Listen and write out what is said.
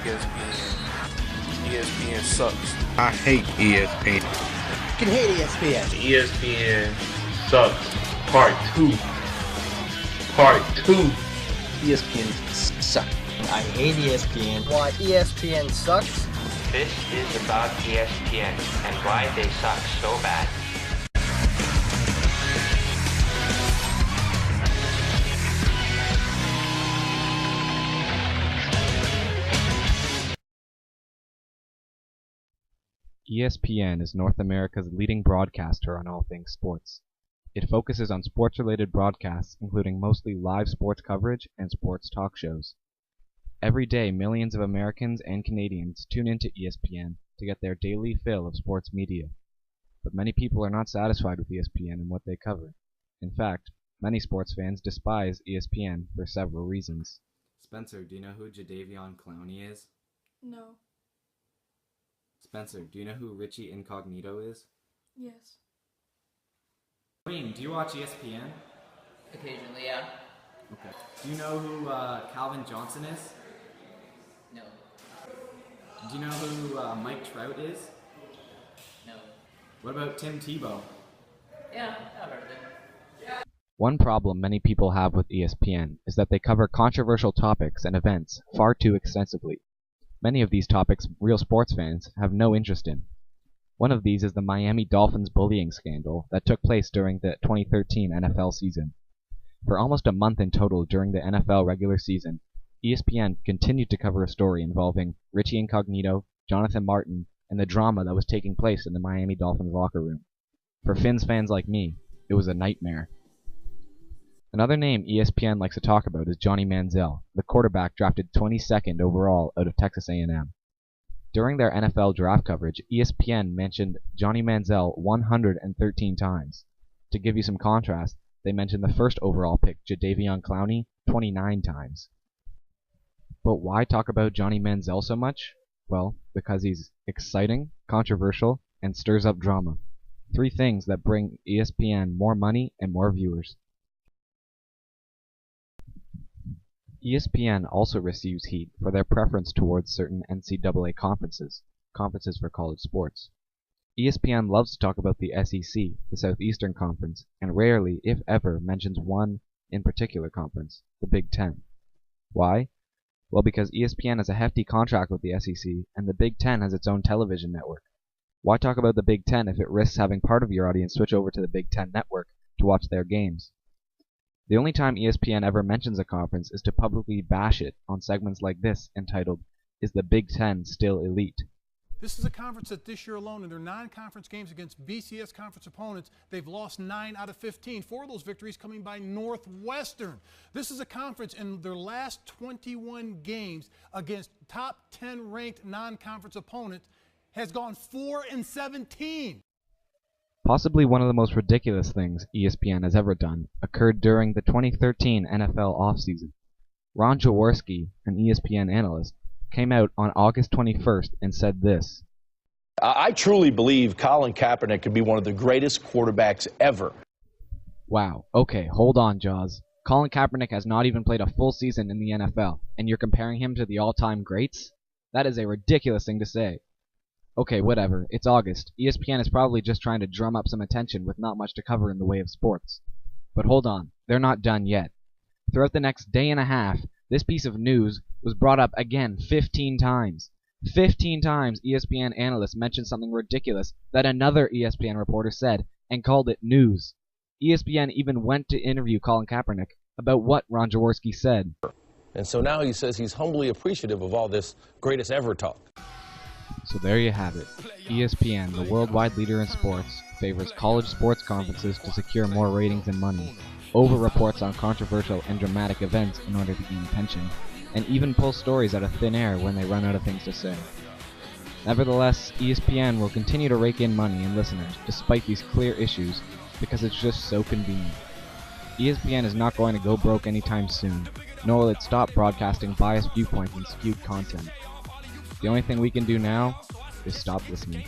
ESPN. ESPN sucks. I hate ESPN. You can hate ESPN. ESPN sucks. Part 2. Part 2. ESPN sucks. I hate ESPN. Why ESPN sucks? This is about ESPN and why they suck so bad. ESPN is North America's leading broadcaster on all things sports. It focuses on sports-related broadcasts, including mostly live sports coverage and sports talk shows. Every day, millions of Americans and Canadians tune into ESPN to get their daily fill of sports media. But many people are not satisfied with ESPN and what they cover. In fact, many sports fans despise ESPN for several reasons. Spencer, do you know who Jadeveon Clowney is? No. Spencer, do you know who Richie Incognito is? Yes. Wayne, do you watch ESPN? Occasionally, yeah. Okay. Do you know who Calvin Johnson is? No. Do you know who Mike Trout is? No. What about Tim Tebow? Yeah, I've heard of it. One problem many people have with ESPN is that they cover controversial topics and events far too extensively. Many of these topics real sports fans have no interest in. One of these is the Miami Dolphins bullying scandal that took place during the 2013 NFL season. For almost a month in total during the NFL regular season, ESPN continued to cover a story involving Richie Incognito, Jonathan Martin, and the drama that was taking place in the Miami Dolphins locker room. For Fins fans like me, it was a nightmare. Another name ESPN likes to talk about is Johnny Manziel, the quarterback drafted 22nd overall out of Texas A&M. During their NFL draft coverage, ESPN mentioned Johnny Manziel 113 times. To give you some contrast, they mentioned the first overall pick, Jadeveon Clowney, 29 times. But why talk about Johnny Manziel so much? Well, because he's exciting, controversial, and stirs up drama. Three things that bring ESPN more money and more viewers. ESPN also receives heat for their preference towards certain NCAA conferences for college sports. ESPN loves to talk about the SEC, the Southeastern Conference, and rarely, if ever, mentions one in particular conference, the Big Ten. Why? Well, because ESPN has a hefty contract with the SEC, and the Big Ten has its own television network. Why talk about the Big Ten if it risks having part of your audience switch over to the Big Ten network to watch their games? The only time ESPN ever mentions a conference is to publicly bash it on segments like this entitled, "Is the Big Ten Still Elite?" This is a conference that this year alone, in their non-conference games against BCS conference opponents, they've lost 9 out of 15. 4 of those victories coming by Northwestern. This is a conference in their last 21 games against top 10 ranked non-conference opponents has gone 4-17. Possibly one of the most ridiculous things ESPN has ever done occurred during the 2013 NFL offseason. Ron Jaworski, an ESPN analyst, came out on August 21st and said this. I truly believe Colin Kaepernick could be one of the greatest quarterbacks ever. Wow, okay, hold on, Jaws. Colin Kaepernick has not even played a full season in the NFL, and you're comparing him to the all-time greats? That is a ridiculous thing to say. Okay, whatever. It's August. ESPN is probably just trying to drum up some attention with not much to cover in the way of sports. But hold on. They're not done yet. Throughout the next day and a half, this piece of news was brought up again 15 times. 15 times ESPN analysts mentioned something ridiculous that another ESPN reporter said and called it news. ESPN even went to interview Colin Kaepernick about what Ron Jaworski said. And so now he says he's humbly appreciative of all this greatest ever talk. So there you have it. ESPN, the worldwide leader in sports, favors college sports conferences to secure more ratings and money, over-reports on controversial and dramatic events in order to gain attention, and even pulls stories out of thin air when they run out of things to say. Nevertheless, ESPN will continue to rake in money and listeners despite these clear issues because it's just so convenient. ESPN is not going to go broke anytime soon, nor will it stop broadcasting biased viewpoints and skewed content. The only thing we can do now is stop listening.